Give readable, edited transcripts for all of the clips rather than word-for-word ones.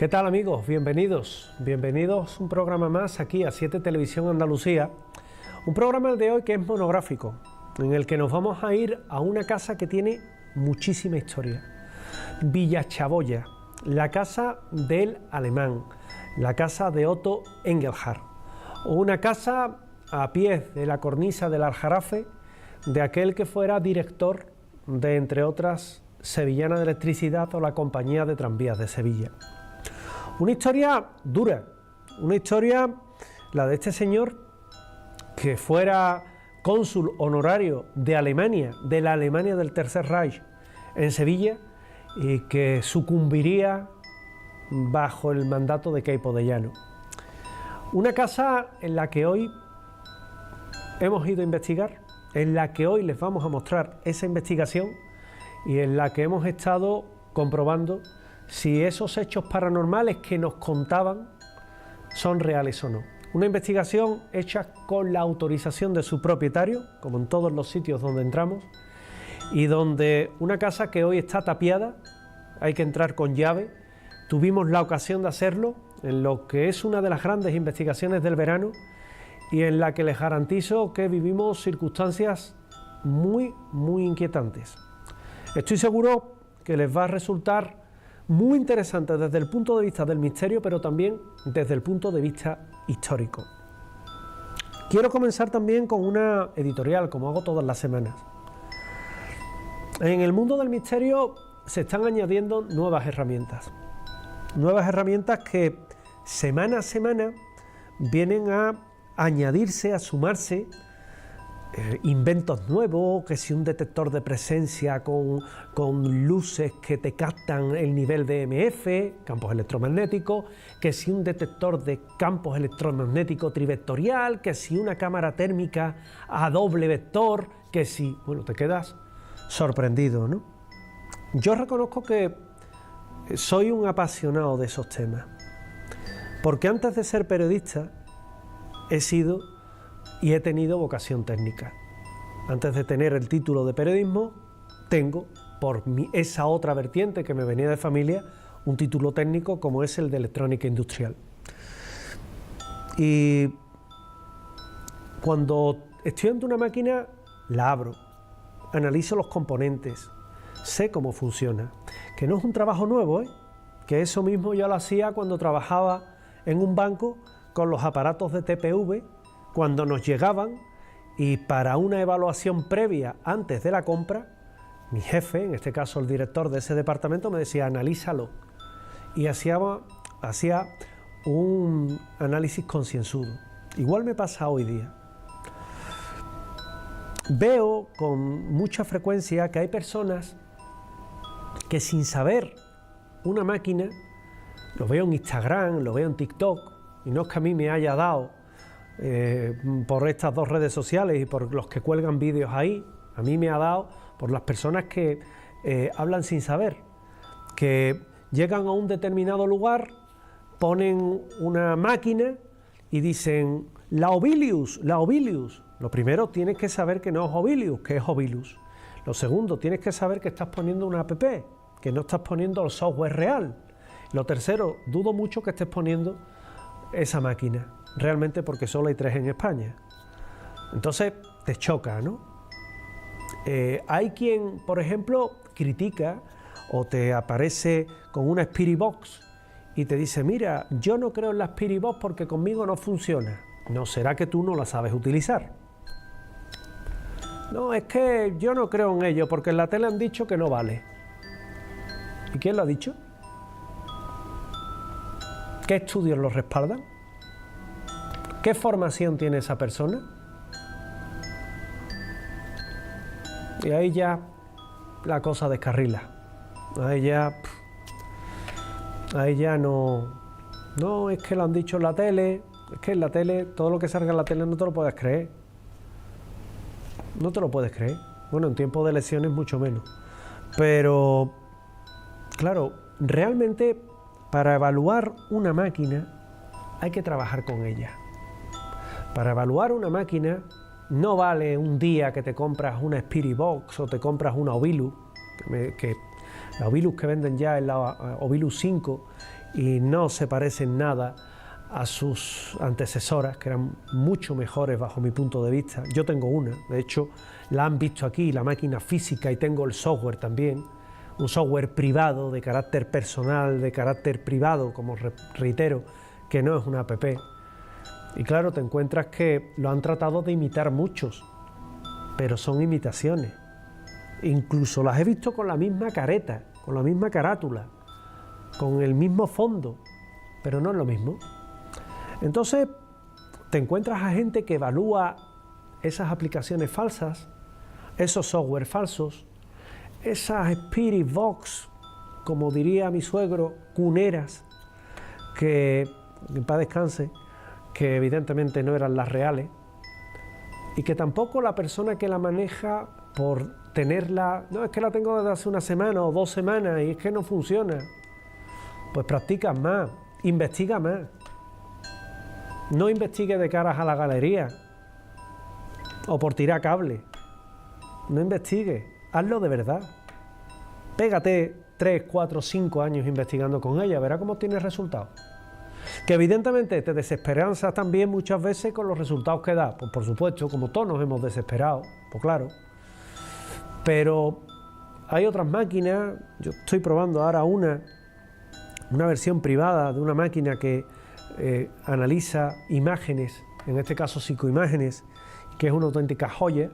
¿Qué tal, amigos? Bienvenidos a un programa más aquí a 7 Televisión Andalucía, un programa de hoy que es monográfico, en el que nos vamos a ir a una casa que tiene muchísima historia, Villa Chaboya, la casa del alemán, la casa de Otto Engelhard, una casa a pies de la cornisa del Aljarafe de aquel que fuera director de, entre otras, Sevillana de Electricidad o la Compañía de Tranvías de Sevilla. Una historia dura, una historia, la de este señor, que fuera cónsul honorario de Alemania, de la Alemania del Tercer Reich, en Sevilla, y que sucumbiría bajo el mandato de Queipo de Llano. Una casa en la que hoy hemos ido a investigar, en la que hoy les vamos a mostrar esa investigación y en la que hemos estado comprobando si esos hechos paranormales que nos contaban son reales o no. Una investigación hecha con la autorización de su propietario, como en todos los sitios donde entramos, y donde una casa que hoy está tapiada, hay que entrar con llave. Tuvimos la ocasión de hacerlo en lo que es una de las grandes investigaciones del verano y en la que les garantizo que vivimos circunstancias muy inquietantes. Estoy seguro que les va a resultar muy interesante desde el punto de vista del misterio, pero también desde el punto de vista histórico. Quiero comenzar también con una editorial, como hago todas las semanas. En el mundo del misterio se están añadiendo nuevas herramientas que semana a semana vienen a añadirse, a sumarse inventos nuevos, que si un detector de presencia con luces que te captan el nivel de EMF, campos electromagnéticos, que si un detector de campos electromagnéticos trivectorial, que si una cámara térmica a doble vector, que si... Bueno, te quedas sorprendido, ¿no? Yo reconozco que soy un apasionado de esos temas, porque antes de ser periodista he sido y he tenido vocación técnica. Antes de tener el título de periodismo, tengo, por esa otra vertiente que me venía de familia, un título técnico como es el de electrónica industrial. Y cuando estoy ante una máquina, la abro, analizo los componentes, sé cómo funciona, que no es un trabajo nuevo, que eso mismo yo lo hacía cuando trabajaba en un banco con los aparatos de TPV, cuando nos llegaban, y para una evaluación previa antes de la compra, mi jefe, en este caso el director de ese departamento, me decía: analízalo, y hacía un análisis concienzudo. Igual me pasa hoy día. Veo con mucha frecuencia que hay personas que, sin saber una máquina, lo veo en Instagram, lo veo en TikTok, y no es que a mí me haya dado por estas dos redes sociales y por los que cuelgan vídeos ahí, a mí me ha dado por las personas que hablan sin saber, que llegan a un determinado lugar, ponen una máquina y dicen la Ovilus. Lo primero, tienes que saber que no es Ovilus, que es Ovilus. Lo segundo, tienes que saber que estás poniendo una app, que no estás poniendo el software real. Lo tercero, dudo mucho que estés poniendo esa máquina, realmente, porque solo hay 3 en España. Entonces te choca, ¿no? Hay quien, por ejemplo, critica o te aparece con una Spirit Box y te dice: mira, yo no creo en la Spirit Box porque conmigo no funciona. ¿No será que tú no la sabes utilizar? No, es que yo no creo en ello porque en la tele han dicho que no vale. ¿Y quién lo ha dicho? ¿Qué estudios lo respaldan? ¿Qué formación tiene esa persona? Y ahí ya la cosa descarrila. Ahí ya no, es que lo han dicho en la tele. Es que en la tele, todo lo que salga en la tele no te lo puedes creer. No te lo puedes creer. Bueno, en tiempos de elecciones mucho menos. Pero, claro, realmente para evaluar una máquina hay que trabajar con ella. Para evaluar una máquina no vale un día que te compras una Spirit Box o te compras una Ovilus, la Ovilus que venden ya es la Ovilus 5 y no se parece en nada a sus antecesoras, que eran mucho mejores bajo mi punto de vista. Yo tengo una, de hecho la han visto aquí, la máquina física, y tengo el software también, un software privado, de carácter personal, de carácter privado, como reitero, que no es una app. Y claro, te encuentras que lo han tratado de imitar muchos, pero son imitaciones. Incluso las he visto con la misma careta, con la misma carátula, con el mismo fondo, pero no es lo mismo. Entonces, te encuentras a gente que evalúa esas aplicaciones falsas, esos software falsos, esas Spirit Box, como diría mi suegro, cuneras, que en paz descanse, que evidentemente no eran las reales, y que tampoco la persona que la maneja, por tenerla, no, es que la tengo desde hace una semana o 2 semanas y es que no funciona. Pues practica más, investiga más. No investigue de caras a la galería o por tirar cable. No investigue, hazlo de verdad. Pégate 3, 4, 5 años investigando con ella, verá cómo tienes resultados. Que evidentemente te desesperanzas también muchas veces con los resultados que da. Pues por supuesto, como todos nos hemos desesperado, pues claro. Pero hay otras máquinas, yo estoy probando ahora una versión privada de una máquina que analiza imágenes, en este caso psicoimágenes, que es una auténtica joya,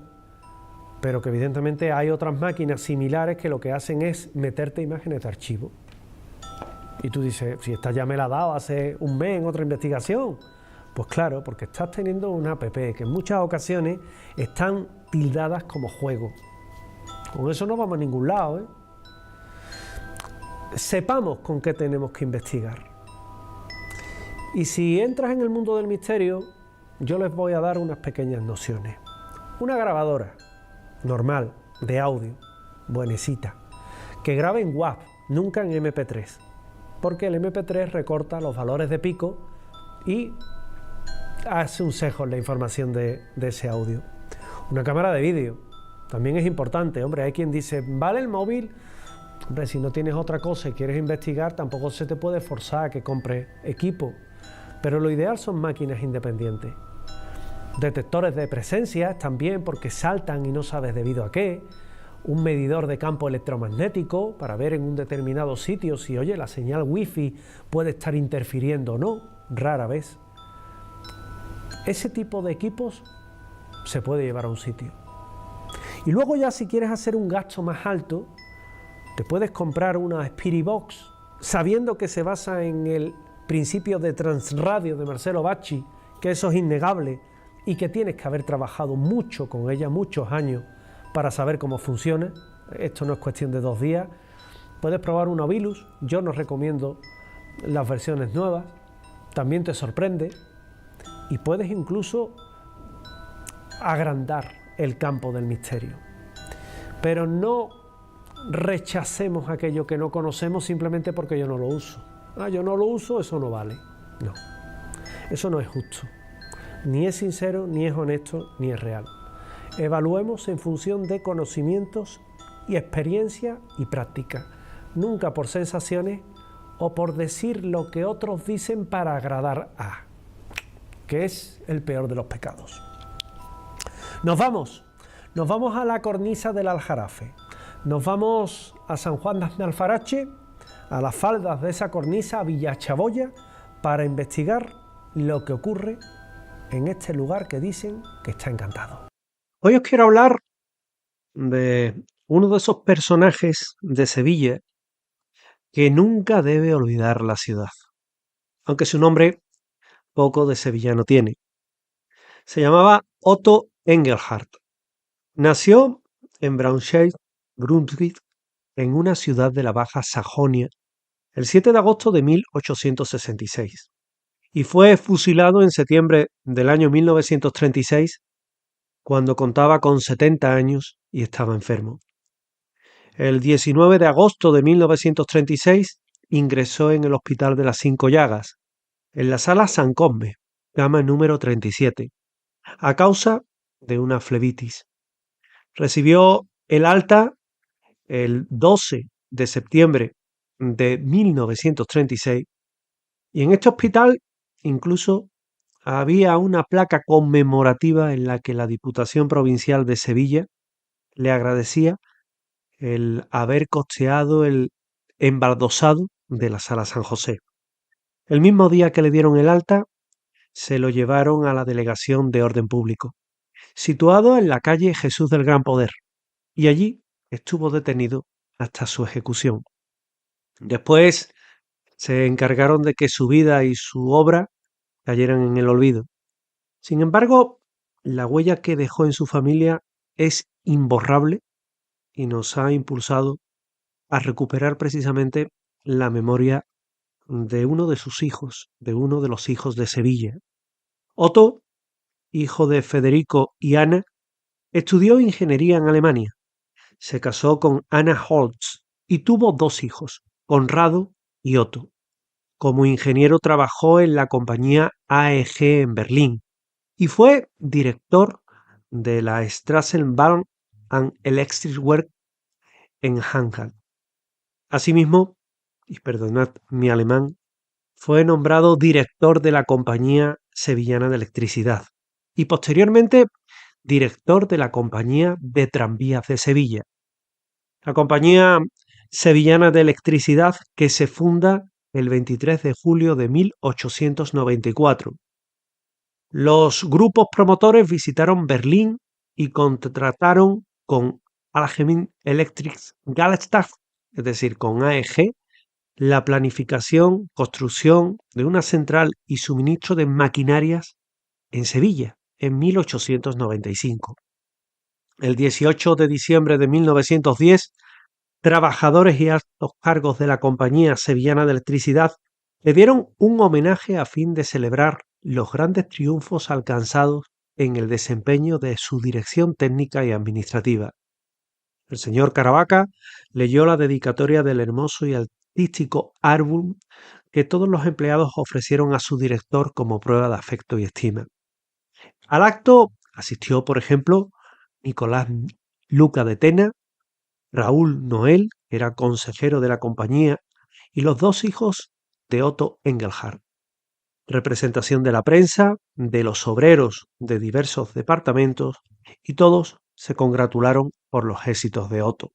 pero que evidentemente hay otras máquinas similares que lo que hacen es meterte imágenes de archivo. Y tú dices, si esta ya me la ha dado hace un mes en otra investigación. Pues claro, porque estás teniendo una app que en muchas ocasiones están tildadas como juego. Con eso no vamos a ningún lado, ¿eh? Sepamos con qué tenemos que investigar. Y si entras en el mundo del misterio, yo les voy a dar unas pequeñas nociones. Una grabadora normal, de audio, buenecita, que grabe en WAV, nunca en MP3, porque el MP3 recorta los valores de pico y hace un sesgo en la información de ese audio. Una cámara de vídeo, también es importante, hombre, hay quien dice, ¿vale el móvil? Hombre, si no tienes otra cosa y quieres investigar, tampoco se te puede forzar a que compres equipo, pero lo ideal son máquinas independientes. Detectores de presencia también, porque saltan y no sabes debido a qué. Un medidor de campo electromagnético para ver en un determinado sitio si, oye, la señal wifi puede estar interfiriendo o no, rara vez. Ese tipo de equipos se puede llevar a un sitio. Y luego ya, si quieres hacer un gasto más alto, te puedes comprar una Spirit Box, sabiendo que se basa en el principio de transradio de Marcelo Bacci, que eso es innegable, y que tienes que haber trabajado mucho con ella, muchos años, para saber cómo funciona. Esto no es cuestión de 2 días. Puedes probar una Ovilus, yo no recomiendo las versiones nuevas, también te sorprende, y puedes incluso agrandar el campo del misterio. Pero no rechacemos aquello que no conocemos simplemente porque yo no lo uso. Ah, yo no lo uso, eso no vale. No, eso no es justo. Ni es sincero, ni es honesto, ni es real. Evaluemos en función de conocimientos y experiencia y práctica, nunca por sensaciones o por decir lo que otros dicen para agradar a, que es el peor de los pecados. Nos vamos a la cornisa del Aljarafe, nos vamos a San Juan de Alfarache, a las faldas de esa cornisa, a Villachaboya, para investigar lo que ocurre en este lugar que dicen que está encantado. Hoy os quiero hablar de uno de esos personajes de Sevilla que nunca debe olvidar la ciudad, aunque su nombre poco de sevillano tiene. Se llamaba Otto Engelhardt. Nació en Braunschweig, Brunswick, en una ciudad de la Baja Sajonia, el 7 de agosto de 1866, y fue fusilado en septiembre del año 1936, cuando contaba con 70 años y estaba enfermo. El 19 de agosto de 1936 ingresó en el Hospital de las Cinco Llagas, en la sala San Cosme, cama número 37, a causa de una flebitis. Recibió el alta el 12 de septiembre de 1936 Y en este hospital incluso había una placa conmemorativa en la que la Diputación Provincial de Sevilla le agradecía el haber costeado el embaldosado de la Sala San José. El mismo día que le dieron el alta, se lo llevaron a la Delegación de Orden Público, situado en la calle Jesús del Gran Poder, y allí estuvo detenido hasta su ejecución. Después se encargaron de que su vida y su obra cayeran en el olvido. Sin embargo, la huella que dejó en su familia es imborrable y nos ha impulsado a recuperar precisamente la memoria de uno de sus hijos, de uno de los hijos de Sevilla. Otto, hijo de Federico y Ana, estudió ingeniería en Alemania. Se casó con Anna Holz y tuvo 2 hijos, Conrado y Otto. Como ingeniero trabajó en la compañía AEG en Berlín y fue director de la Straßenbahn and Electric Work en Hanhal. Asimismo, y perdonad mi alemán, fue nombrado director de la Compañía Sevillana de Electricidad y posteriormente director de la Compañía de Tranvías de Sevilla. La Compañía Sevillana de Electricidad que se funda el 23 de julio de 1894. Los grupos promotores visitaron Berlín y contrataron con Allgemeine Elektrisch-Gesellschaft, es decir, con AEG, la planificación, construcción de una central y suministro de maquinarias en Sevilla en 1895. El 18 de diciembre de 1910, trabajadores y altos cargos de la Compañía Sevillana de Electricidad le dieron un homenaje a fin de celebrar los grandes triunfos alcanzados en el desempeño de su dirección técnica y administrativa. El señor Caravaca leyó la dedicatoria del hermoso y artístico álbum que todos los empleados ofrecieron a su director como prueba de afecto y estima. Al acto asistió, por ejemplo, Nicolás Luca de Tena, Raúl Noel, que era consejero de la compañía, y los 2 hijos de Otto Engelhard. Representación de la prensa, de los obreros de diversos departamentos, y todos se congratularon por los éxitos de Otto.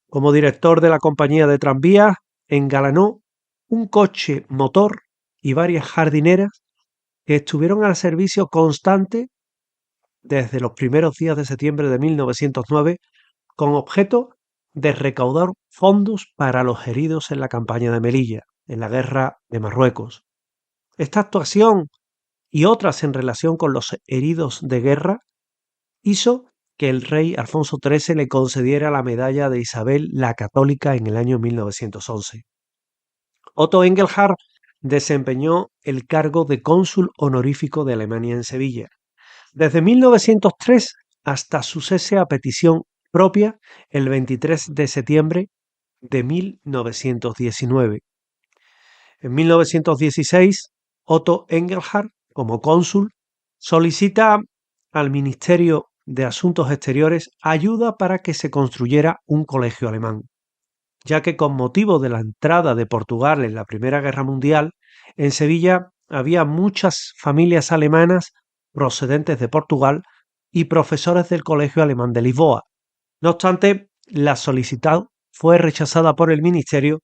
Como director de la compañía de tranvías, engalanó un coche motor y varias jardineras que estuvieron al servicio constante desde los primeros días de septiembre de 1909 con objeto de recaudar fondos para los heridos en la campaña de Melilla, en la guerra de Marruecos. Esta actuación y otras en relación con los heridos de guerra hizo que el rey Alfonso XIII le concediera la medalla de Isabel la Católica en el año 1911. Otto Engelhard desempeñó el cargo de cónsul honorífico de Alemania en Sevilla, desde 1903 hasta su cese a petición propia el 23 de septiembre de 1919. En 1916, Otto Engelhard, como cónsul, solicita al Ministerio de Asuntos Exteriores ayuda para que se construyera un colegio alemán, ya que con motivo de la entrada de Portugal en la Primera Guerra Mundial, en Sevilla había muchas familias alemanas procedentes de Portugal y profesores del Colegio Alemán de Lisboa. No obstante, la solicitud fue rechazada por el Ministerio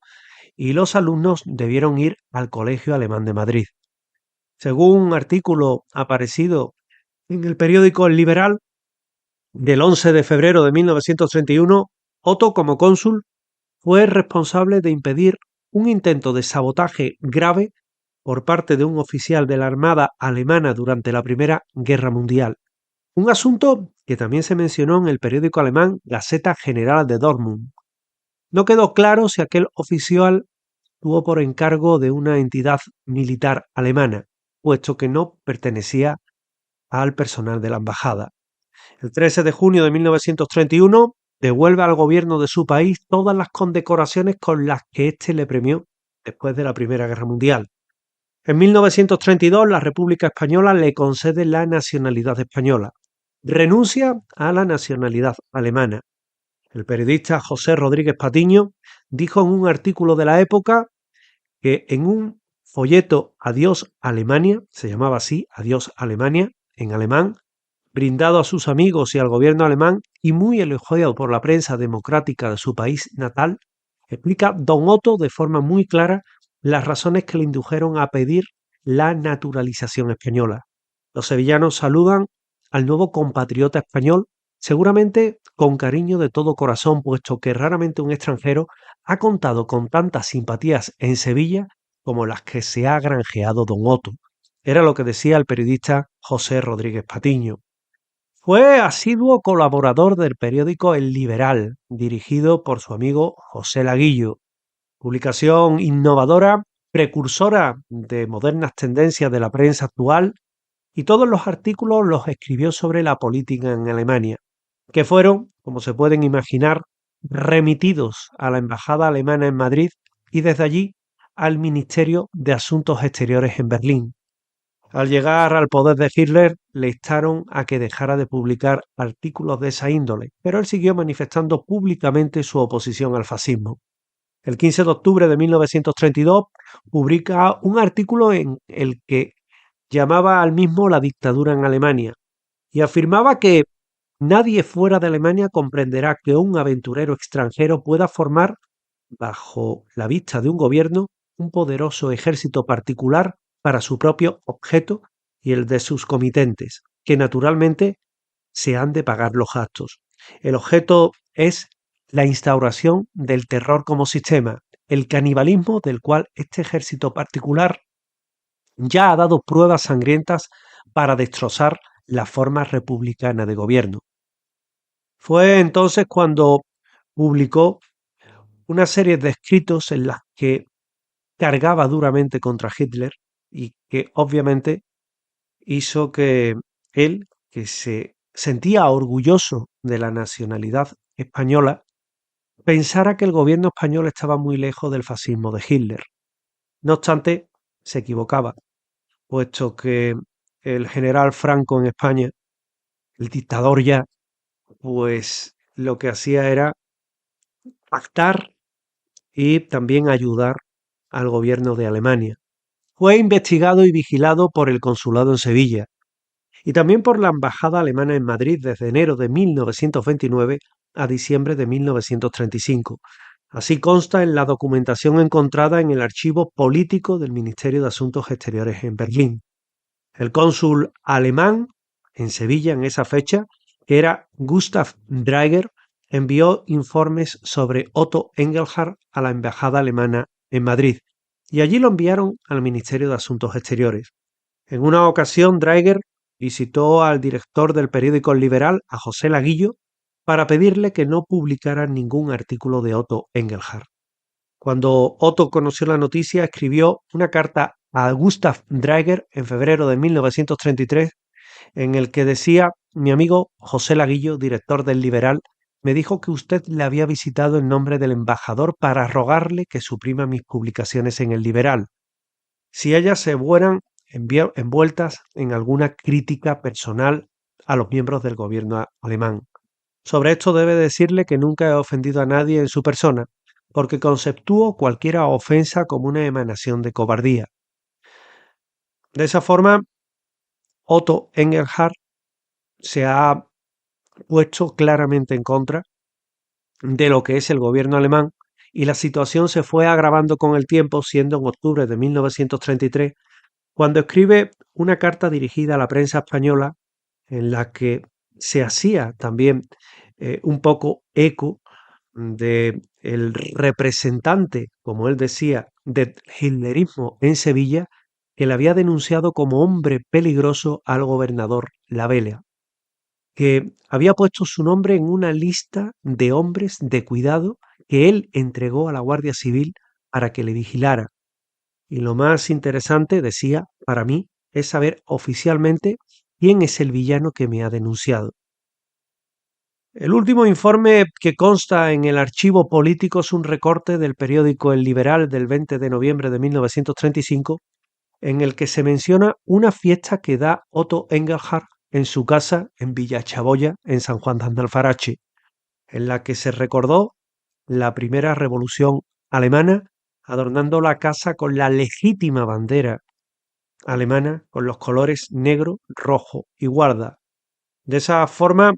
y los alumnos debieron ir al Colegio Alemán de Madrid. Según un artículo aparecido en el periódico El Liberal del 11 de febrero de 1931, Otto, como cónsul, fue responsable de impedir un intento de sabotaje grave por parte de un oficial de la Armada alemana durante la Primera Guerra Mundial. Un asunto que también se mencionó en el periódico alemán Gaceta General de Dortmund. No quedó claro si aquel oficial tuvo por encargo de una entidad militar alemana, puesto que no pertenecía al personal de la embajada. El 13 de junio de 1931 devuelve al gobierno de su país todas las condecoraciones con las que éste le premió después de la Primera Guerra Mundial. En 1932 la República Española le concede la nacionalidad española. Renuncia a la nacionalidad alemana. El periodista José Rodríguez Patiño dijo en un artículo de la época que en un folleto Adiós Alemania, se llamaba así, Adiós Alemania, en alemán, brindado a sus amigos y al gobierno alemán y muy elogiado por la prensa democrática de su país natal, explica don Otto de forma muy clara las razones que le indujeron a pedir la naturalización española. Los sevillanos saludan al nuevo compatriota español, seguramente con cariño de todo corazón, puesto que raramente un extranjero ha contado con tantas simpatías en Sevilla como las que se ha granjeado don Otto. Era lo que decía el periodista José Rodríguez Patiño. Fue asiduo colaborador del periódico El Liberal, dirigido por su amigo José Laguillo, publicación innovadora, precursora de modernas tendencias de la prensa actual, y todos los artículos los escribió sobre la política en Alemania, que fueron, como se pueden imaginar, remitidos a la Embajada Alemana en Madrid y desde allí al Ministerio de Asuntos Exteriores en Berlín. Al llegar al poder de Hitler, le instaron a que dejara de publicar artículos de esa índole, pero él siguió manifestando públicamente su oposición al fascismo. El 15 de octubre de 1932 publica un artículo en el que llamaba al mismo la dictadura en Alemania y afirmaba que nadie fuera de Alemania comprenderá que un aventurero extranjero pueda formar, bajo la vista de un gobierno, un poderoso ejército particular para su propio objeto y el de sus comitentes, que naturalmente se han de pagar los gastos. El objeto es la instauración del terror como sistema, el canibalismo del cual este ejército particular ya ha dado pruebas sangrientas para destrozar la forma republicana de gobierno. Fue entonces cuando publicó una serie de escritos en las que cargaba duramente contra Hitler y que obviamente hizo que él, que se sentía orgulloso de la nacionalidad española, pensara que el gobierno español estaba muy lejos del fascismo de Hitler. No obstante, se equivocaba, puesto que el general Franco en España, el dictador ya, pues lo que hacía era pactar y también ayudar al gobierno de Alemania. Fue investigado y vigilado por el consulado en Sevilla y también por la embajada alemana en Madrid desde enero de 1929 a diciembre de 1935. Así consta en la documentación encontrada en el archivo político del Ministerio de Asuntos Exteriores en Berlín. El cónsul alemán en Sevilla en esa fecha, que era Gustav Draeger, envió informes sobre Otto Engelhard a la embajada alemana en Madrid y allí lo enviaron al Ministerio de Asuntos Exteriores. En una ocasión, Draeger visitó al director del periódico El Liberal, a José Laguillo, para pedirle que no publicara ningún artículo de Otto Engelhard. Cuando Otto conoció la noticia, escribió una carta a Gustav Draeger en febrero de 1933, en el que decía: mi amigo José Laguillo, director del Liberal, me dijo que usted le había visitado en nombre del embajador para rogarle que suprima mis publicaciones en el Liberal, si ellas se fueran envueltas en alguna crítica personal a los miembros del gobierno alemán. Sobre esto debe decirle que nunca he ofendido a nadie en su persona, porque conceptúo cualquier ofensa como una emanación de cobardía. De esa forma, Otto Engelhard se ha puesto claramente en contra de lo que es el gobierno alemán y la situación se fue agravando con el tiempo, siendo en octubre de 1933 cuando escribe una carta dirigida a la prensa española en la que se hacía también un poco eco de el representante, como él decía, del hitlerismo en Sevilla, que le había denunciado como hombre peligroso al gobernador Lavella, que había puesto su nombre en una lista de hombres de cuidado que él entregó a la Guardia Civil para que le vigilara. Y lo más interesante, decía, para mí, es saber oficialmente quién es el villano que me ha denunciado. El último informe que consta en el archivo político es un recorte del periódico El Liberal del 20 de noviembre de 1935, en el que se menciona una fiesta que da Otto Engelhard en su casa en Villa Chaboya, en San Juan de Andalfarache, en la que se recordó la primera revolución alemana adornando la casa con la legítima bandera alemana con los colores negro, rojo y guarda. De esa forma,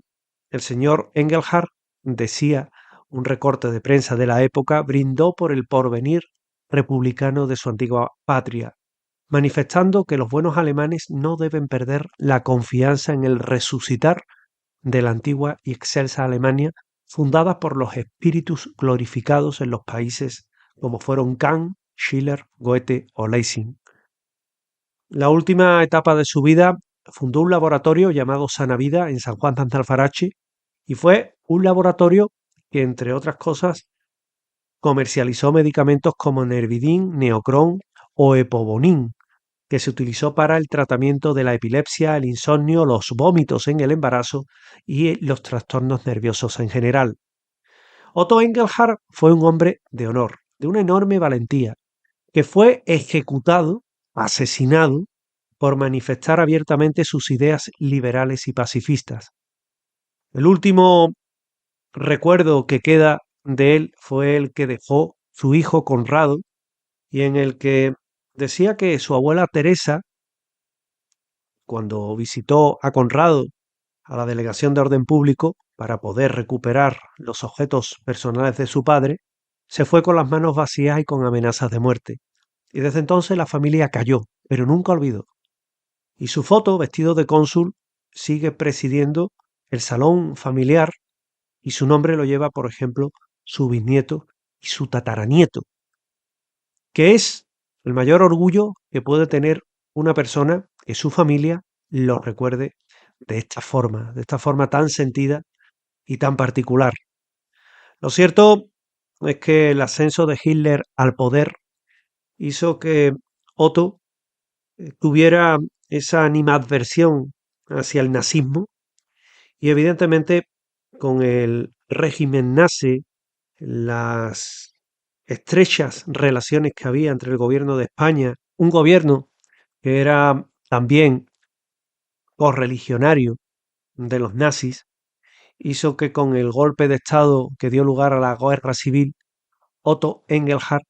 el señor Engelhard, decía un recorte de prensa de la época, brindó por el porvenir republicano de su antigua patria, manifestando que los buenos alemanes no deben perder la confianza en el resucitar de la antigua y excelsa Alemania, fundada por los espíritus glorificados en los países como fueron Kant, Schiller, Goethe o Lessing. La última etapa de su vida fundó un laboratorio llamado Sana Vida en San Juan de Alfarache y fue un laboratorio que, entre otras cosas, comercializó medicamentos como Nervidin, Neocron o Epovonin, que se utilizó para el tratamiento de la epilepsia, el insomnio, los vómitos en el embarazo y los trastornos nerviosos en general. Otto Engelhard fue un hombre de honor, de una enorme valentía, que fue ejecutado, asesinado, por manifestar abiertamente sus ideas liberales y pacifistas. El último recuerdo que queda de él fue el que dejó su hijo Conrado y en el que decía que su abuela Teresa, cuando visitó a Conrado a la Delegación de Orden Público para poder recuperar los objetos personales de su padre, se fue con las manos vacías y con amenazas de muerte. Y desde entonces la familia cayó, pero nunca olvidó. Y su foto, vestido de cónsul, sigue presidiendo el salón familiar y su nombre lo lleva, por ejemplo, su bisnieto y su tataranieto, que es el mayor orgullo que puede tener una persona que su familia lo recuerde de esta forma tan sentida y tan particular. Lo cierto es que el ascenso de Hitler al poder hizo que Otto tuviera esa animadversión hacia el nazismo y evidentemente con el régimen nazi, las estrechas relaciones que había entre el gobierno de España, un gobierno que era también correligionario de los nazis, hizo que con el golpe de Estado que dio lugar a la guerra civil, Otto Engelhard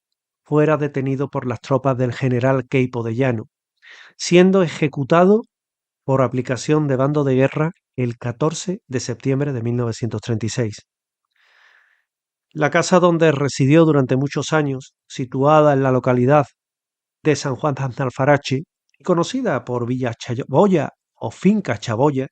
fuera detenido por las tropas del general Queipo de Llano, siendo ejecutado por aplicación de bando de guerra el 14 de septiembre de 1936. La casa donde residió durante muchos años, situada en la localidad de San Juan de Alfarache y conocida por Villa Chaboya o Finca Chaboya,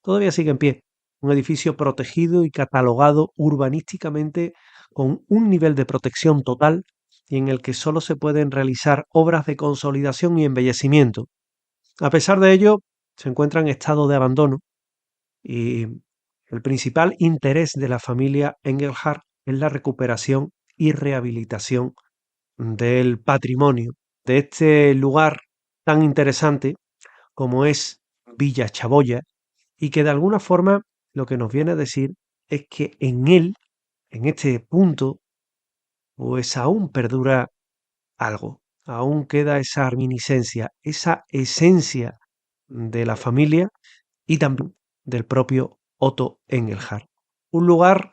todavía sigue en pie, un edificio protegido y catalogado urbanísticamente con un nivel de protección total y en el que solo se pueden realizar obras de consolidación y embellecimiento. A pesar de ello, se encuentra en estado de abandono y el principal interés de la familia Engelhard es la recuperación y rehabilitación del patrimonio de este lugar tan interesante como es Villa Chaboya y que de alguna forma lo que nos viene a decir es que en él, en este punto, pues aún perdura algo, aún queda esa reminiscencia, esa esencia de la familia y también del propio Otto Engelhard. Un lugar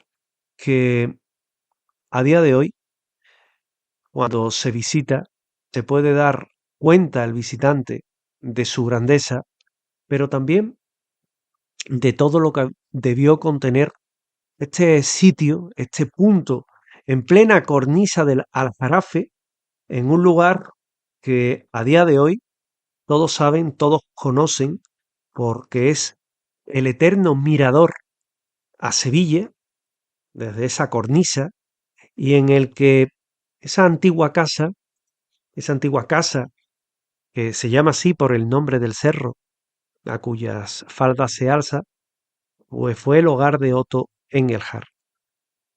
que a día de hoy, cuando se visita, se puede dar cuenta el visitante de su grandeza, pero también de todo lo que debió contener este sitio, este punto, en plena cornisa del Aljarafe, en un lugar que a día de hoy todos saben, todos conocen, porque es el eterno mirador a Sevilla, desde esa cornisa, y en el que esa antigua casa, que se llama así por el nombre del cerro, a cuyas faldas se alza, pues fue el hogar de Otto Engelhard.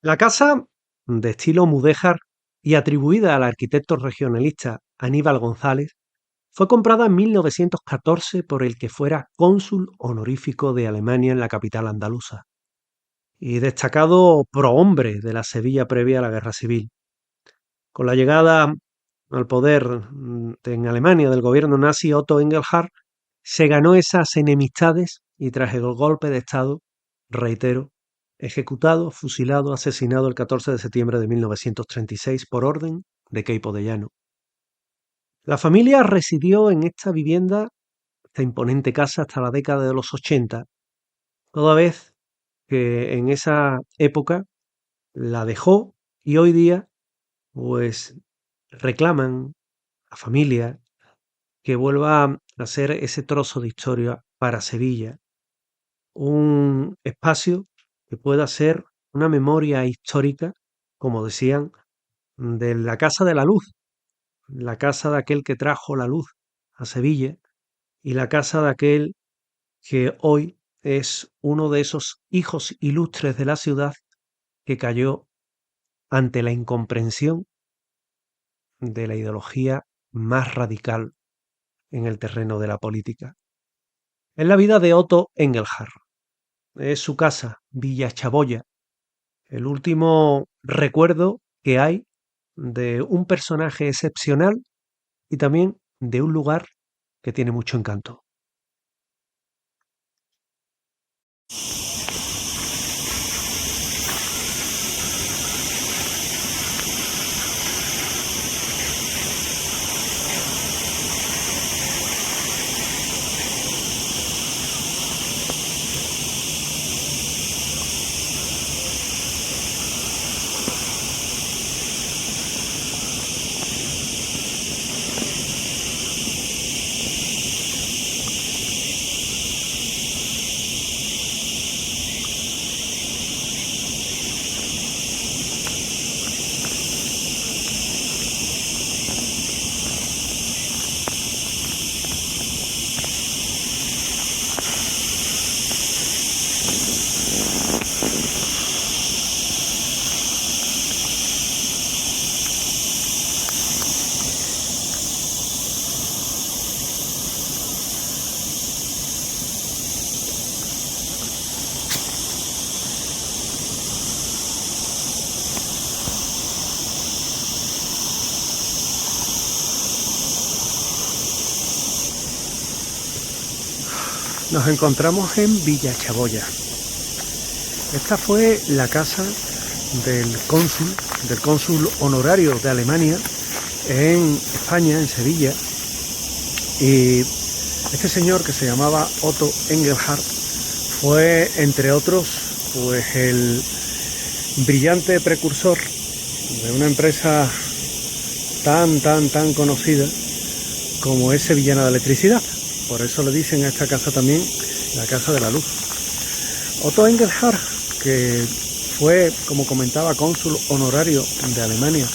La casa, de estilo mudéjar y atribuida al arquitecto regionalista Aníbal González, fue comprada en 1914 por el que fuera cónsul honorífico de Alemania en la capital andaluza y destacado prohombre de la Sevilla previa a la Guerra Civil. Con la llegada al poder en Alemania del gobierno nazi, Otto Engelhard se ganó esas enemistades y tras el golpe de Estado, reitero, ejecutado, fusilado, asesinado el 14 de septiembre de 1936 por orden de Queipo de Llano. La familia residió en esta vivienda, esta imponente casa, hasta la década de los 80, toda vez que en esa época la dejó y hoy día pues reclaman a familia que vuelva a ser ese trozo de historia para Sevilla, un espacio que pueda ser una memoria histórica, como decían, de la Casa de la Luz, la casa de aquel que trajo la luz a Sevilla y la casa de aquel que hoy es uno de esos hijos ilustres de la ciudad que cayó ante la incomprensión de la ideología más radical en el terreno de la política. Es la vida de Otto Engelhard. Es su casa, Villa Chaboya, el último recuerdo que hay de un personaje excepcional y también de un lugar que tiene mucho encanto. Nos encontramos en Villa Chaboya. Esta fue la casa del cónsul honorario de Alemania en España, en Sevilla. Y este señor, que se llamaba Otto Engelhard, fue, entre otros, pues el brillante precursor de una empresa tan conocida como es Sevillana de Electricidad. Por eso le dicen a esta casa también la Casa de la Luz. Otto Engelhard, que fue, como comentaba, cónsul honorario de Alemania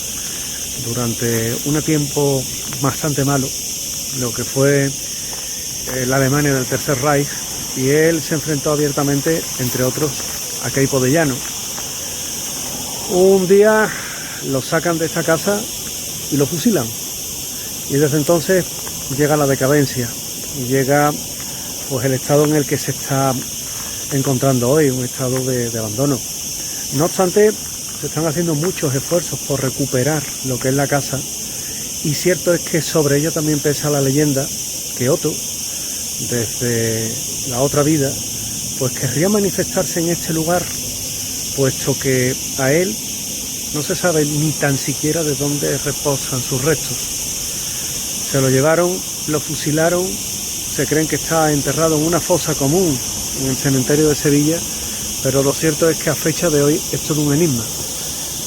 durante un tiempo bastante malo, lo que fue la Alemania del Tercer Reich, y él se enfrentó abiertamente, entre otros, a Queipo de Llano. Un día lo sacan de esta casa y lo fusilan, y desde entonces llega la decadencia y llega pues el estado en el que se está encontrando hoy, un estado de abandono. No obstante, se están haciendo muchos esfuerzos por recuperar lo que es la casa, y cierto es que sobre ella también pesa la leyenda que Otto, desde la otra vida, pues querría manifestarse en este lugar, puesto que a él no se sabe ni tan siquiera de dónde reposan sus restos. Se lo llevaron, lo fusilaron, se creen que está enterrado en una fosa común en el cementerio de Sevilla, pero lo cierto es que a fecha de hoy es todo un enigma.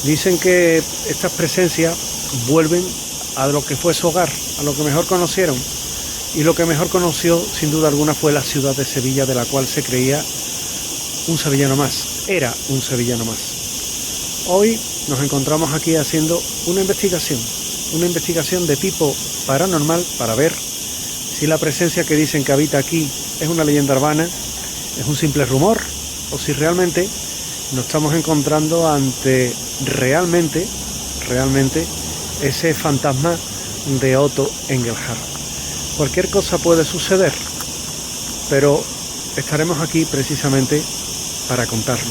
Dicen que estas presencias vuelven a lo que fue su hogar, a lo que mejor conocieron, y lo que mejor conoció sin duda alguna fue la ciudad de Sevilla, de la cual se creía un sevillano más, era un sevillano más. Hoy nos encontramos aquí haciendo una investigación de tipo paranormal para ver si la presencia que dicen que habita aquí es una leyenda urbana, es un simple rumor, o si realmente nos estamos encontrando ante realmente ese fantasma de Otto Engelhard. Cualquier cosa puede suceder, pero estaremos aquí precisamente para contarlo.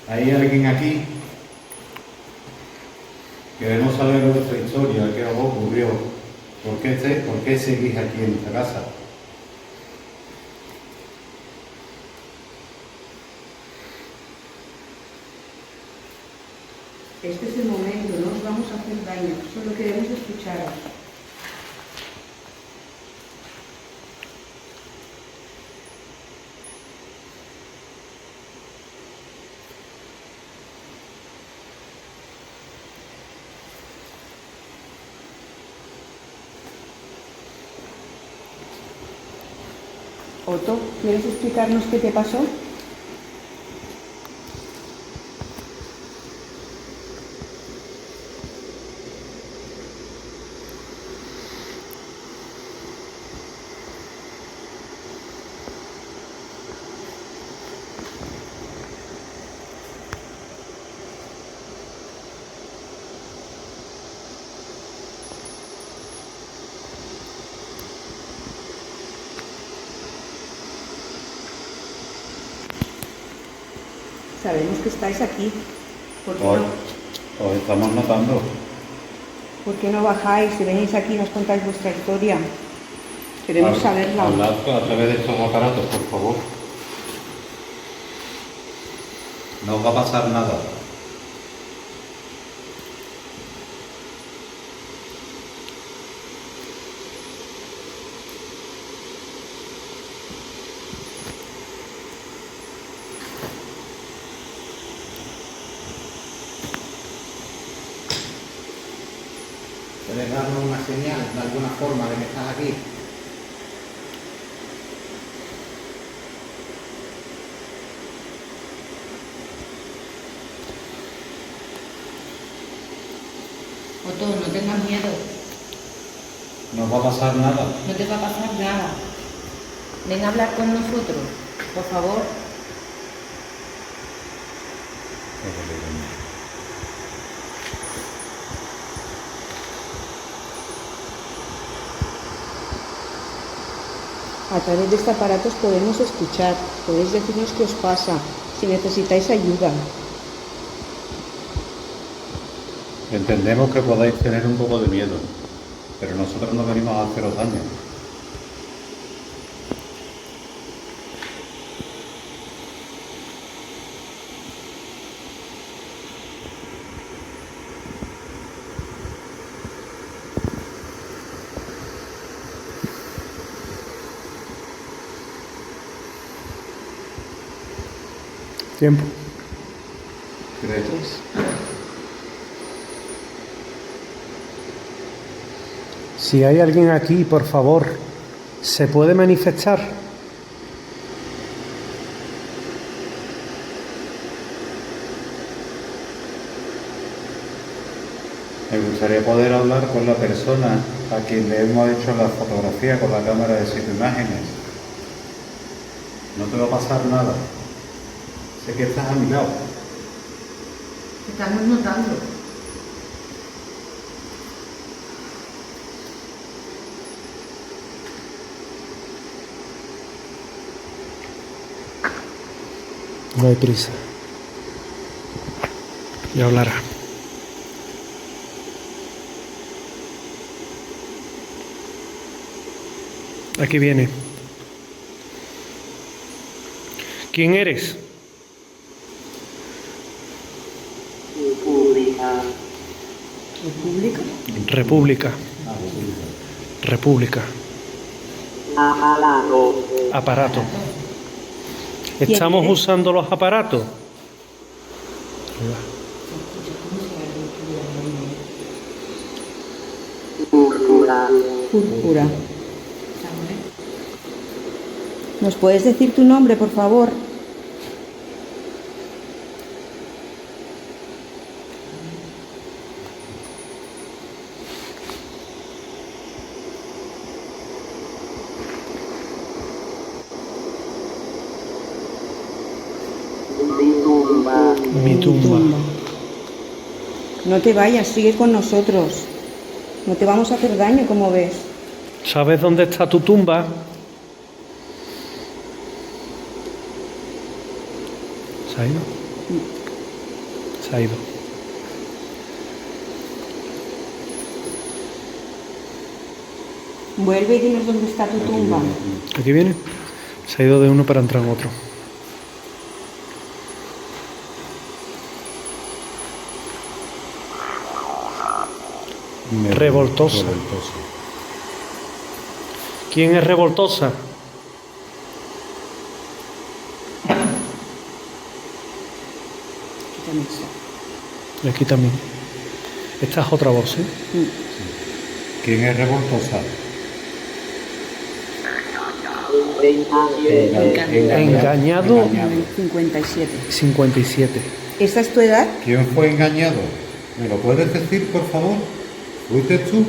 ¿Hay alguien aquí? Queremos saber nuestra historia, qué os ocurrió. ¿Por qué seguís aquí en esta casa? Este es el momento, no os vamos a hacer daño, solo queremos escucharos. Otto, ¿quieres explicarnos qué te pasó? Sabemos que estáis aquí. ¿Por qué no? Os estamos notando. ¿Por qué no bajáis y venís aquí y nos contáis vuestra historia? Queremos saberla. Hablad a través de estos aparatos, por favor. No os va a pasar nada. ¿Puedes darnos una señal de alguna forma de que estás aquí? Otto, no tengas miedo, No os va a pasar nada. no te va a pasar nada. Ven a hablar con nosotros, por favor. A través de este aparato os podemos escuchar, podéis decirnos qué os pasa, si necesitáis ayuda. Entendemos que podáis tener un poco de miedo, pero nosotros no venimos a haceros daño. Tiempo. ¿Crees? Si hay alguien aquí, por favor, ¿se puede manifestar? Me gustaría poder hablar con la persona a quien le hemos hecho la fotografía con la cámara de 7 imágenes. No te va a pasar nada. Sé que estás a mi lado. Estamos notando. No hay prisa. Ya hablará. Aquí viene. ¿Quién eres? ¿República? República. República. Aparato. ¿Estamos usando los aparatos? Púrpura. ¿Nos puedes decir tu nombre, por favor? Mi tumba. No te vayas, sigue con nosotros. No te vamos a hacer daño, como ves. ¿Sabes dónde está tu tumba? ¿Se ha ido? Se ha ido. Vuelve y dinos dónde está tu tumba. Aquí viene. Se ha ido de uno para entrar en otro. Revoltosa. ¿Quién es revoltosa? Quítame eso. Y aquí también. Esta es otra voz, ¿eh? ¿Quién es revoltosa? Engañado. 57. 57. ¿Esa es tu edad? ¿Quién fue engañado? ¿Me lo puedes decir, por favor? ¿Fuiste tú?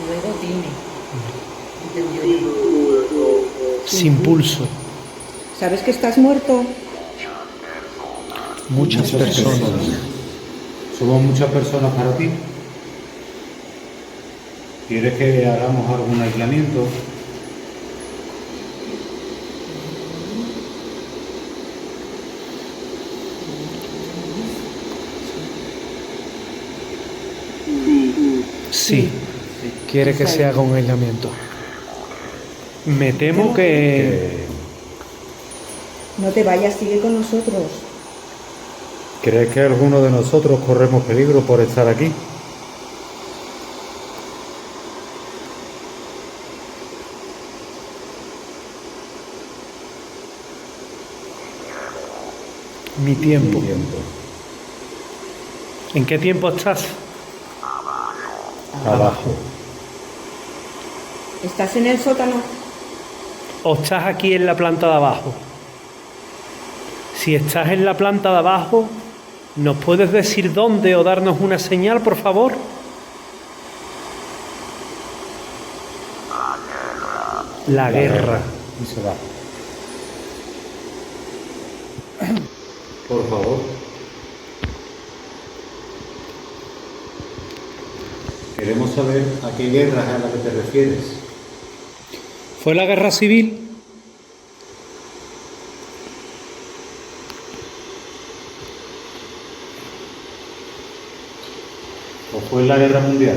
Luego dime. Sin pulso. ¿Sabes que estás muerto? Muchas personas. Somos muchas personas para ti. ¿Quieres que hagamos algún aislamiento? Sí. Quiere que se haga un aislamiento. Me temo que... No te vayas, sigue con nosotros. ¿Crees que alguno de nosotros corremos peligro por estar aquí? Mi tiempo. ¿En qué tiempo estás? Abajo. ¿Estás en el sótano? ¿O estás aquí en la planta de abajo? Si estás en la planta de abajo, ¿nos puedes decir dónde o darnos una señal, por favor? La guerra. Y se va. Por favor. Queremos saber a qué guerra es a la que te refieres. ¿Fue la guerra civil? ¿O fue la guerra mundial?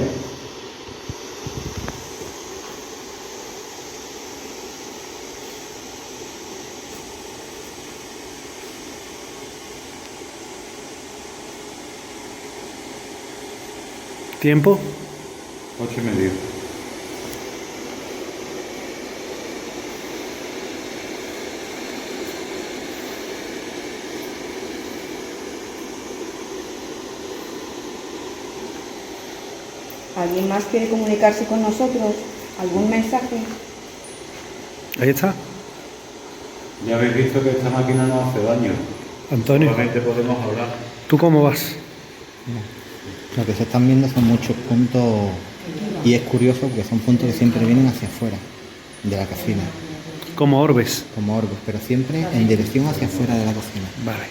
¿Tiempo? 8:30. ¿Alguien más quiere comunicarse con nosotros? ¿Algún mensaje? Ahí está. Ya habéis visto que esta máquina no hace daño. Antonio, Solamente podemos hablar. ¿tú cómo vas? Lo que se están viendo son muchos puntos y es curioso porque son puntos que siempre vienen hacia afuera de la cocina, Como orbes. como orbes, pero siempre en dirección hacia afuera de la cocina. Vale.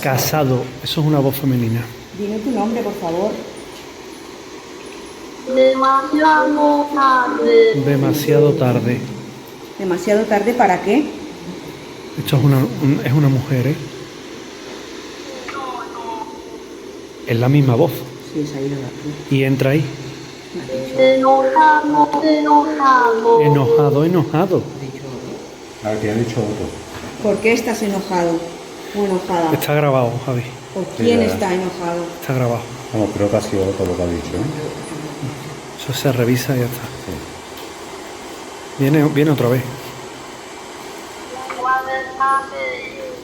Casado. Eso es una voz femenina. Dime tu nombre, por favor. Demasiado tarde. ¿Demasiado tarde para qué? Esto es una mujer, ¿eh? Es la misma voz. Sí, se ha ido de aquí. Y entra ahí. Enojado. A ver, que ha dicho otro. ¿Por qué estás enojado o enojada? Está grabado, Javi. ¿O quién ¿verdad? está enojado? Está grabado. Vamos, creo que ha sido otro lo que ha dicho, ¿eh? Eso se revisa y ya está. Viene otra vez.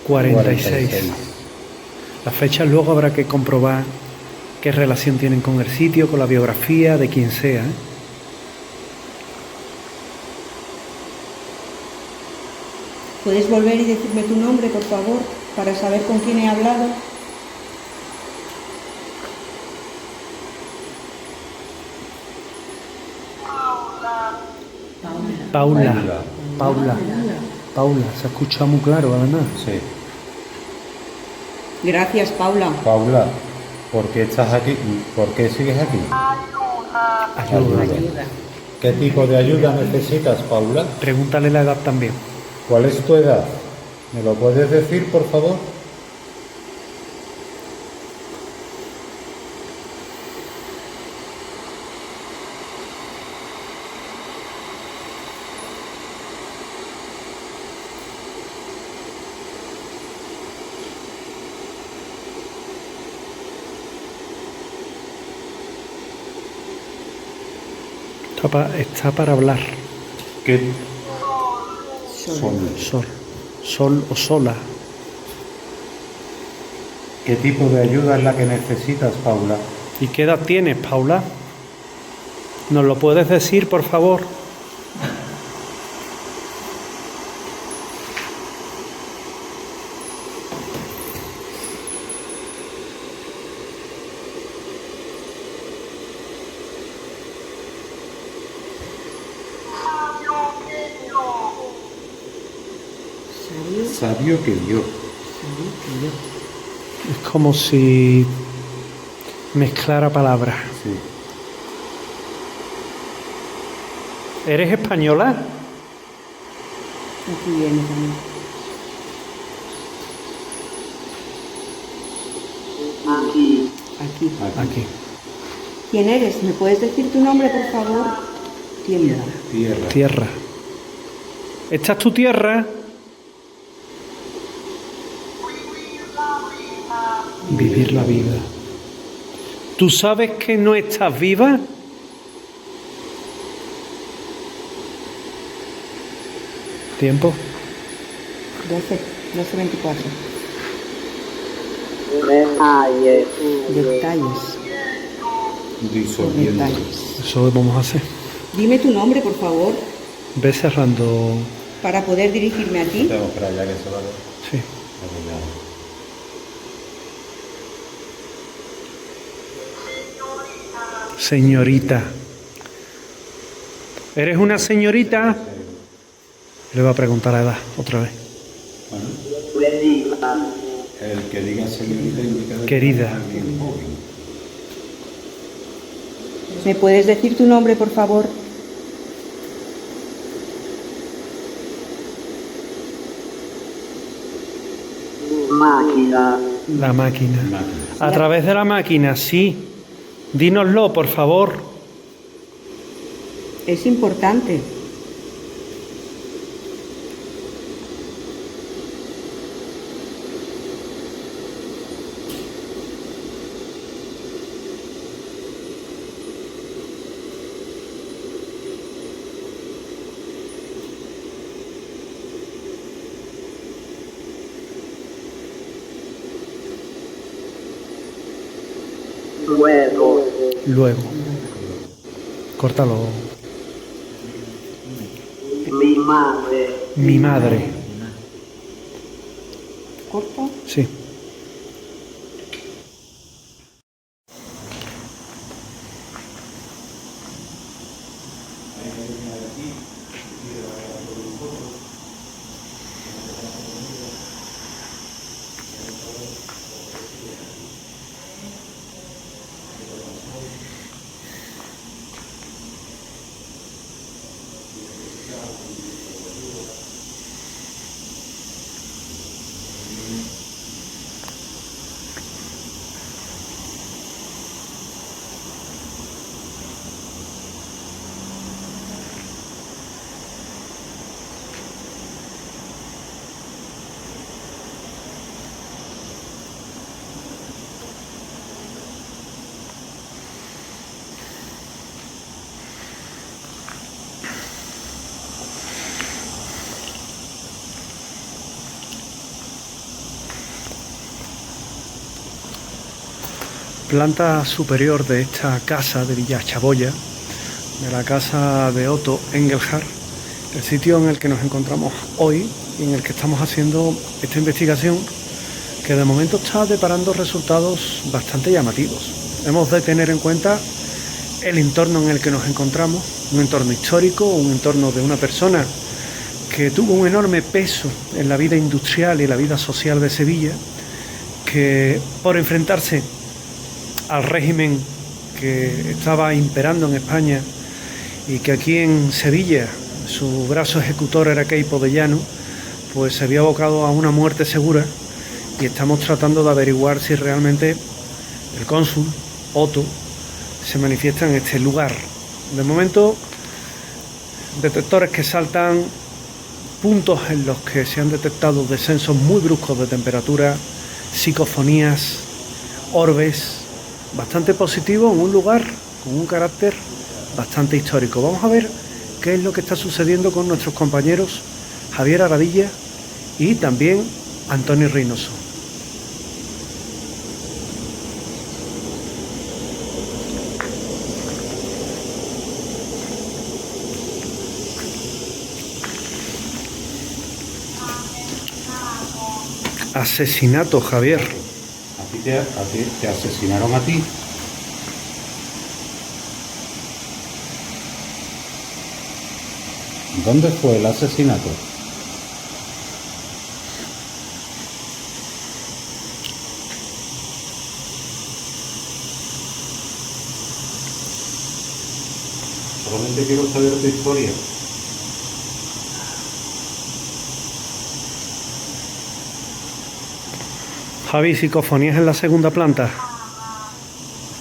46. Las fechas luego habrá que comprobar qué relación tienen con el sitio, con la biografía, de quien sea, ¿eh? ¿Puedes volver y decirme tu nombre, por favor, para saber con quién he hablado? Paula, se escucha muy claro, además. Sí. Gracias, Paula. Paula, ¿por qué estás aquí? ¿Por qué sigues aquí? Ayuda. ¿Qué tipo de ayuda necesitas, Paula? Pregúntale la edad también. ¿Cuál es tu edad? ¿Me lo puedes decir, por favor? Está para hablar. ¿Qué Sol o sola. ¿Qué tipo de ayuda es la que necesitas, Paula? ¿Y qué edad tienes, Paula? ¿Nos lo puedes decir, por favor? Sabio que yo. Es como si mezclara palabras. Sí. ¿Eres española? Aquí viene también. Aquí. Aquí. ¿Quién eres? ¿Me puedes decir tu nombre, por favor? Tierra. Tierra. ¿Esta es tu tierra? Vivir la vida. ¿Tú sabes que no estás viva? ¿Tiempo? 12:24. Detalles. Disolviendo. Detalles. Eso vamos a hacer. Dime tu nombre, por favor, Ve cerrando. para poder dirigirme a ti. Tengo para allá que se va a ver. Sí. Señorita. ¿Eres una señorita? Le va a preguntar la edad otra vez. El que diga señorita indica que Querida. es alguien joven. ¿Me puedes decir tu nombre, por favor? La máquina. A través de la máquina, sí. Dínoslo, por favor. Es importante. Luego. Córtalo. Mi madre. ¿Corto? Sí. Planta superior de esta casa de Villa Chaboya, de la casa de Otto Engelhardt, el sitio en el que nos encontramos hoy y en el que estamos haciendo esta investigación, que de momento está deparando resultados bastante llamativos. Hemos de tener en cuenta el entorno en el que nos encontramos, un entorno histórico, un entorno de una persona que tuvo un enorme peso en la vida industrial y la vida social de Sevilla, que por enfrentarse al régimen que estaba imperando en España y que aquí en Sevilla su brazo ejecutor era Queipo de Llano, pues se había abocado a una muerte segura, y estamos tratando de averiguar si realmente el cónsul Otto se manifiesta en este lugar. De momento, detectores que saltan, puntos en los que se han detectado descensos muy bruscos de temperatura, psicofonías, orbes, bastante positivo en un lugar con un carácter bastante histórico. Vamos a ver qué es lo que está sucediendo con nuestros compañeros Javier Aradilla y también Antonio Reynoso. Asesinato, Javier. A ti te asesinaron a ti. ¿Dónde fue el asesinato? Solamente quiero saber tu historia. Javi, psicofonías en la segunda planta.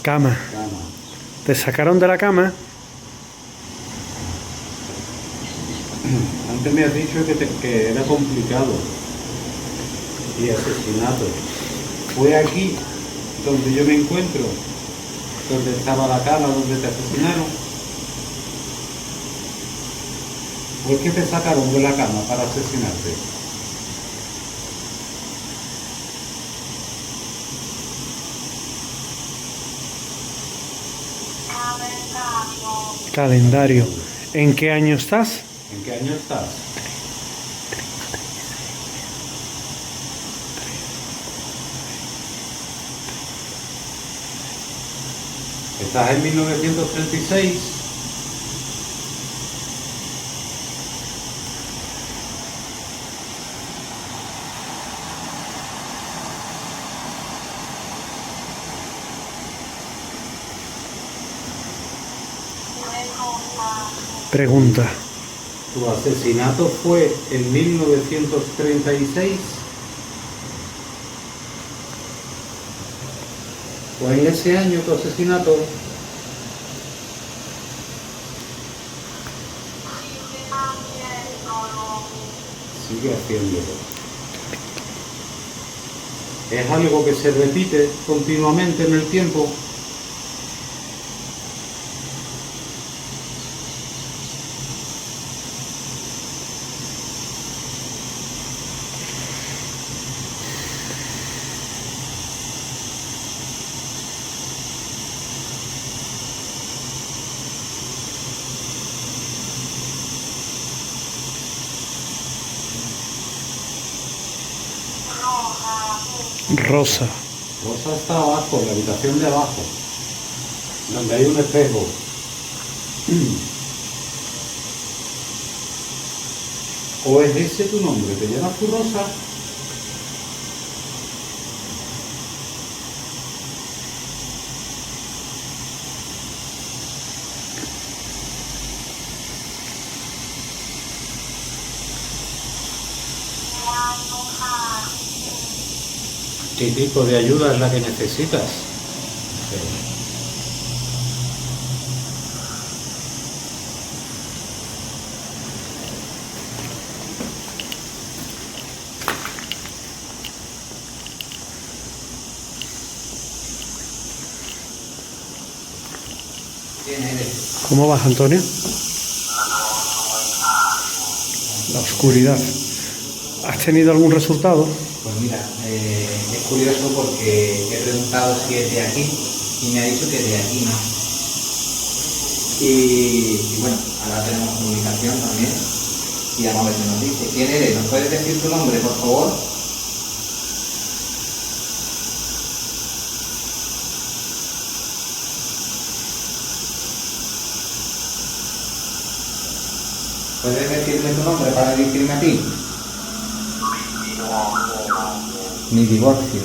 Cama. ¿Te sacaron de la cama? Antes me has dicho que era complicado. Y asesinato. Fue aquí donde yo me encuentro, donde estaba la cama, donde te asesinaron. ¿Por qué te sacaron de la cama para asesinarte? Calendario. ¿En qué año estás? ¿En qué año estás? ¿Estás en 1936? Pregunta. ¿Tu asesinato fue en 1936? ¿Fue en ese año tu asesinato? Sigue haciéndolo. ¿Es algo que se repite continuamente en el tiempo? Rosa. Rosa está abajo, en la habitación de abajo, donde hay un espejo. ¿O es ese tu nombre? ¿Te llamas tú Rosa? ¿Qué tipo de ayuda es la que necesitas? ¿Cómo vas, Antonio? La oscuridad. ¿Has tenido algún resultado? Pues mira, es curioso porque he preguntado si es de aquí y me ha dicho que de aquí no. Y bueno, ahora tenemos comunicación también y vamos a ver qué nos dice. ¿Quién eres? ¿Nos puedes decir tu nombre, por favor? ¿Puedes decirme tu nombre para dirigirme a ti? Mi divorcio.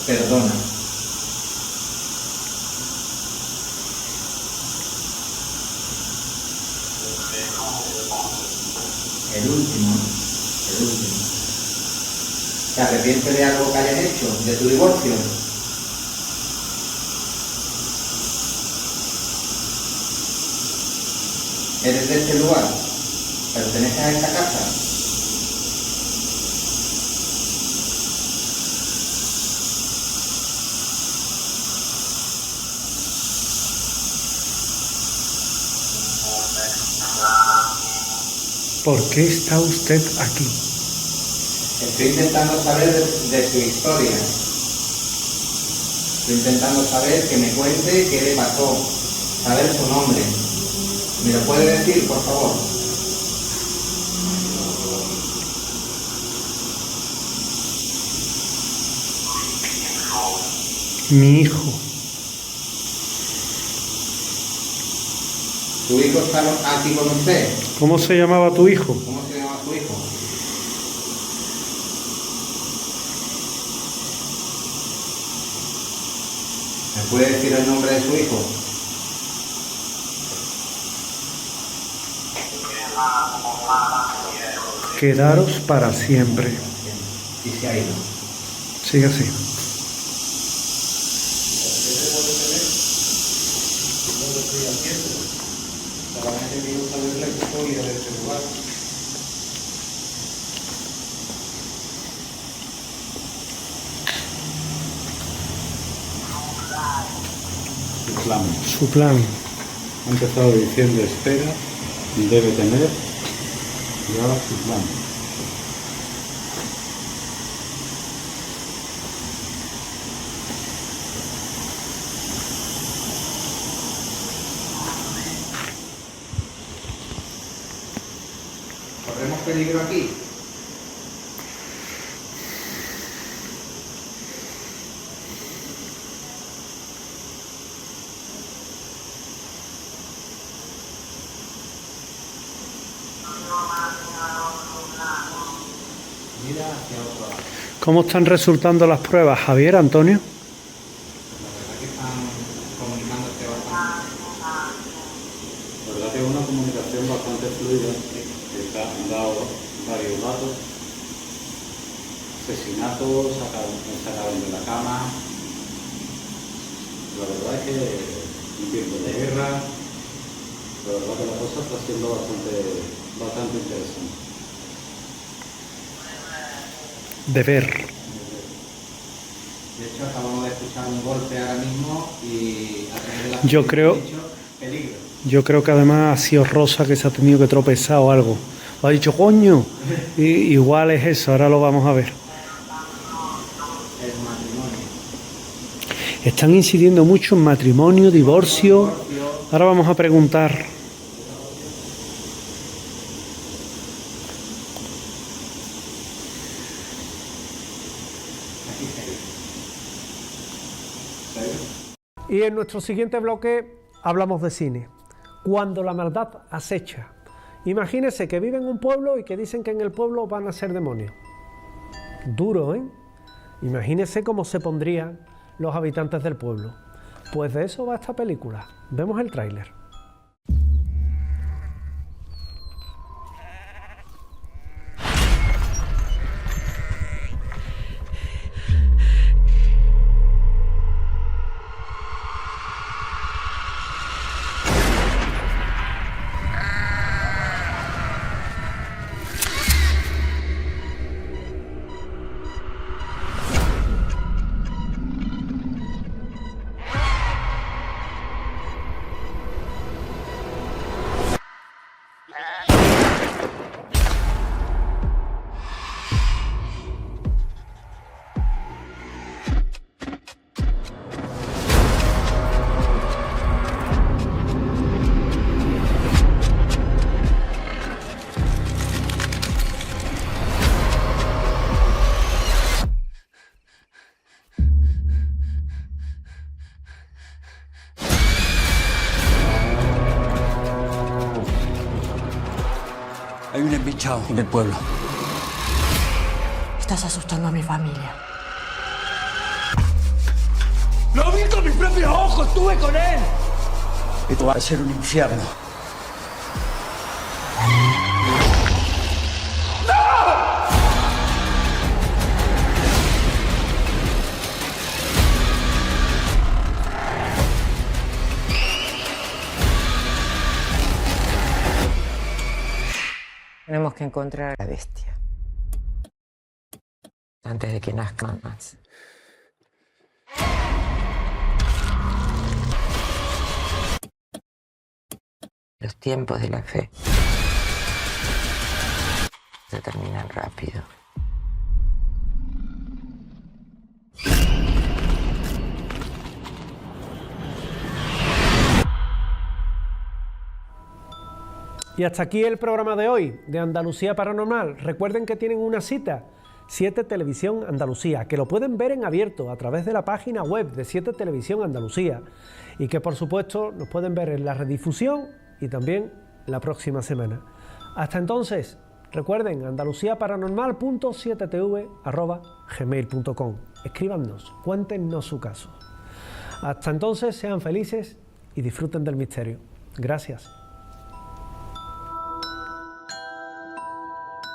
perdona. El último. ¿Te arrepientes de algo que hayas hecho? ¿De tu divorcio? ¿Eres de este lugar? ¿Perteneces a esta casa? ¿Por qué está usted aquí? Estoy intentando saber de su historia. Estoy intentando saber que me cuente qué le pasó, saber su nombre. ¿Me lo puede decir, por favor? Mi hijo. ¿Tu hijo está aquí con usted? ¿Cómo se llamaba tu hijo? ¿Cómo se llama tu hijo? ¿Me puede decir el nombre de su hijo? Quedaros para siempre. Y se ha ido. Sigue así. Solamente quiero saber la historia de este lugar. Su plan. Ha empezado diciendo espera, debe tener, y ahora su plan. ¿Corremos peligro aquí? Mira hacia otro lado. ¿Cómo están resultando las pruebas, Javier, Antonio? La verdad que están comunicándose bastante. La verdad que es una comunicación bastante fluida, que han dado varios datos. Asesinatos, sacaron de la cama. La verdad es que en tiempos de guerra, la verdad que la cosa está siendo bastante interesante. De ver. De hecho, acabamos de escuchar un golpe ahora mismo y a través de la Yo creo- peligro. Yo creo que además ha sido Rosa que se ha tenido que tropezar o algo. O ha dicho, coño. Y, igual es eso, ahora lo vamos a ver. El matrimonio. Están incidiendo mucho en matrimonio, divorcio. Ahora vamos a preguntar. Aquí se ve. ¿Sabes? Y en nuestro siguiente bloque hablamos de cine. Cuando la maldad acecha. Imagínese que vive en un pueblo y que dicen que en el pueblo van a ser demonios. Duro, ¿eh? Imagínese cómo se pondrían los habitantes del pueblo. Pues de eso va esta película. Vemos el tráiler. Hay un embichado en el pueblo. Estás asustando a mi familia. mis propios ojos, estuve con él. Esto va a ser un infierno. Tenemos que encontrar a la bestia antes de que nazcan más. Los tiempos de la fe se terminan rápido. Y hasta aquí el programa de hoy de Andalucía Paranormal. Recuerden que tienen una cita, 7 Televisión Andalucía, que lo pueden ver en abierto a través de la página web de 7 Televisión Andalucía y que por supuesto nos pueden ver en la redifusión y también la próxima semana. Hasta entonces, recuerden andaluciaparanormal.7tv@gmail.com. Escríbanos, cuéntenos su caso. Hasta entonces, sean felices y disfruten del misterio. Gracias.